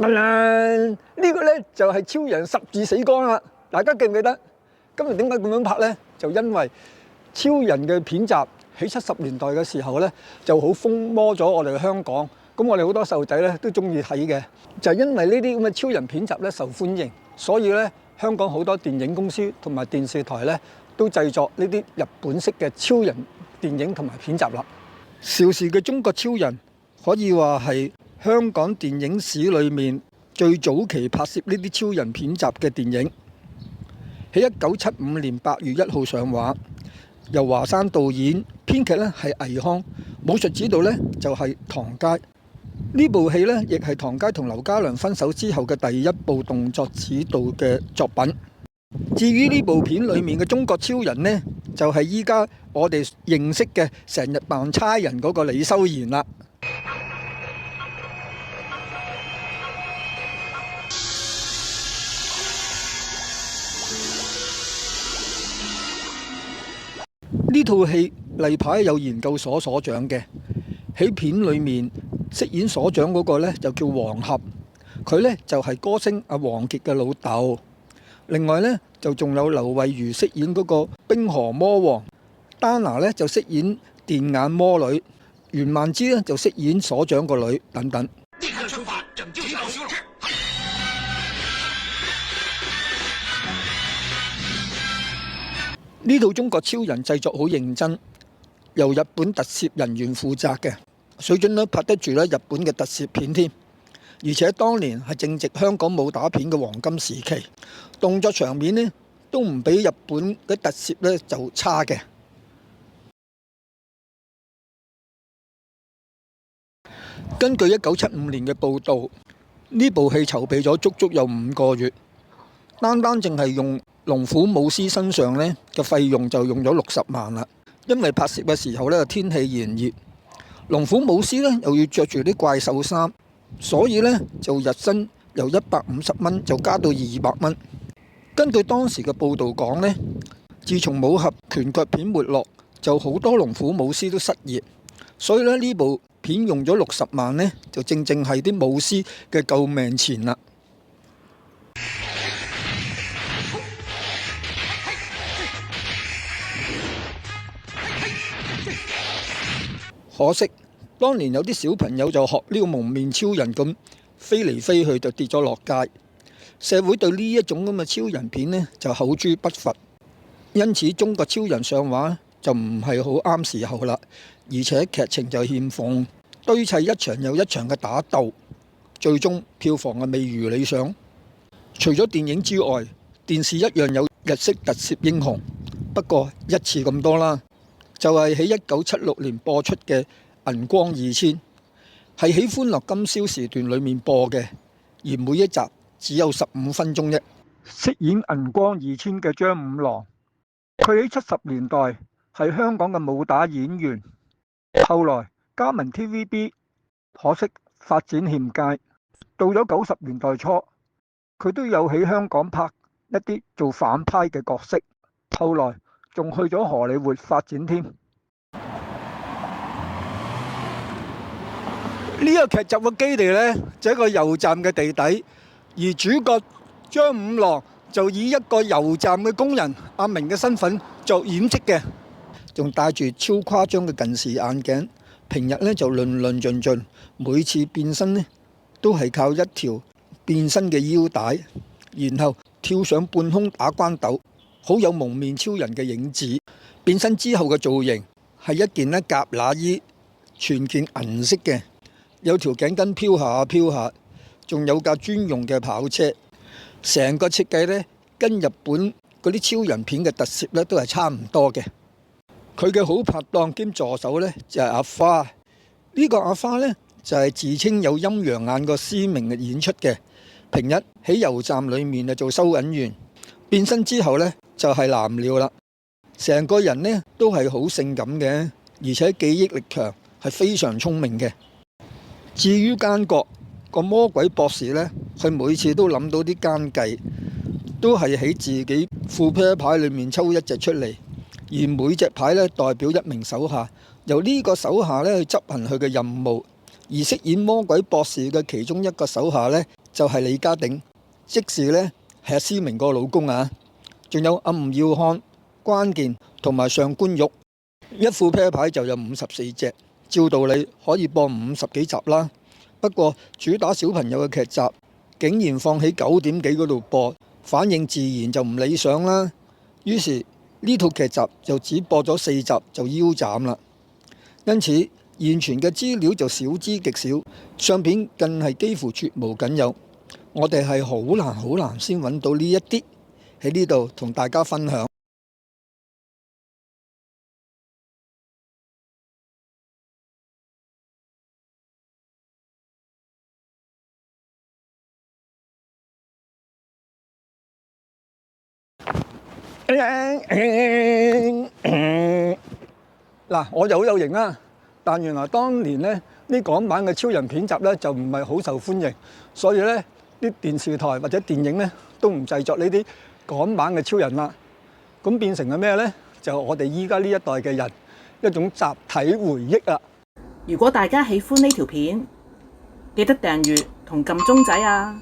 呢個呢就係超人十字死光啦！大家記唔記得？今日點解咁樣拍呢？就因為超人嘅片集喺70年代嘅時候呢，就好風靡咗我哋香港。咁我哋好多細路仔呢都中意睇嘅，就係因為呢啲咁嘅超人片集呢受歡迎，所以呢香港好多電影公司同埋電視台呢都製作呢啲日本式嘅超人電影同埋片集啦。邵氏嘅中國超人可以話係香港電影史裏面最早期拍攝呢啲超人片集嘅電影，喺1975年8月1號上畫，由華山導演，編劇呢係倪匡，武術指導呢就係唐佳。呢部戲呢亦係唐佳同劉家良分手之後嘅第一部動作指導嘅作品。至於呢部片裏面嘅中國超人呢，就係依家我哋認識嘅成日扮差人嗰個李修賢啦。呢套戲例牌有研究所所長嘅，喺片裏面飾演所長嗰個呢就叫黃俠，佢呢就係歌星阿王傑嘅老豆。另外呢就仲有劉慧茹飾演嗰個冰河魔王，丹娜呢就飾演電眼魔女，袁曼芝呢就飾演所長個女等等。立刻出發拯救小修羅。呢套中國超人製作好認真，由日本特攝人員負責嘅，水準都拍得住咧日本嘅特攝片添。而且當年係正值香港武打片嘅黃金時期，動作場面呢都唔比日本嘅特攝呢就差嘅。根據1975年嘅報導，呢部戲籌備咗足足有5個月，單淨係用龍虎武師身上呢嘅費用就用咗60萬啦。因為拍攝嘅時候呢天氣炎熱，龍虎武師呢又要着住啲怪獸衫，所以呢就日薪由150蚊就加到200蚊。根據當時嘅報導講呢，自從武俠拳腳片沒落，就好多龍虎武師都失業，所以呢部片用咗60萬呢，就正係啲武師嘅救命錢啦。可惜當年有啲小朋友就學呢個蒙面超人咁飛嚟飛去，就跌咗落街。社會對呢一種咁嘅超人片呢就口誅筆伐，因此中國超人上畫就唔係好啱時候啦，而且劇情就欠奉，堆砌一場又一場嘅打鬥，最終票房係未如理想。除咗電影之外，電視一樣有日式特攝英雄，不過一次咁多啦。就係喺1976年播出嘅《銀光2000》，係喺歡樂今宵時段裡面播嘅，而每一集只有15分鐘啫。飾演銀光2000嘅張五郎，佢喺70年代係香港嘅武打演員，後來加盟 TVB， 可惜發展欠佳。到咗90年代初，佢都有喺香港拍一啲做反派嘅角色，後來仲去咗荷里活發展添。呢個劇集嘅基地呢，就係一個油站嘅地底，而主角張五郎就以一個油站嘅工人阿明嘅身份作掩飾嘅，仲戴住超誇張嘅近視眼鏡，平日呢就論盡盡，每次變身呢都係靠一條變身嘅腰帶，然後跳上半空打關鬥，好有蒙面超人嘅影子。變身之後嘅造型係一件呢夾乸衣，全件銀色嘅，有條頸巾飄下飄下，仲有架專用嘅跑車。成個設計呢跟日本嗰啲超人片嘅特攝呢都係差唔多嘅。佢嘅好拍檔兼助手呢就係阿花，呢個阿花呢就係自稱有陰陽眼個思明嘅演出嘅。平日喺油站裏面做收銀員，變身之後呢就係藍料啦。成個人呢都係好性感嘅，而且記憶力強，係非常聰明嘅。至於奸角個魔鬼博士呢，佢每次都諗到啲奸計，都係喺自己副啤牌裏面抽一隻出嚟，而每隻牌呢代表一名手下，由呢個手下呢去執行佢嘅任務。而飾演魔鬼博士嘅其中一個手下呢，就係李家鼎，即是呢係阿思明個老公啊。仲有阿吳耀漢、關鍵同埋上官玉，一副啤牌就有54隻，照道理可以播50幾集啦。不過主打小朋友嘅劇集，竟然放喺9點幾嗰度播，反應自然就唔理想啦。於是呢套劇集就只播咗4集就腰斬啦。因此現存嘅資料就少之極少，相片更係幾乎絕無僅有。我哋係好難先揾到呢一啲喺呢度同大家分享。嗱，我就好有型啦，但原來當年呢港版嘅超人片集呢，就唔係好受歡迎，所以呢啲電視台或者電影呢，都唔製作呢啲港版嘅超人啦。咁變成係咩呢？就我哋依家呢一代嘅人一種集體回憶啊！如果大家喜歡呢條片，記得訂閱同撳鐘仔啊！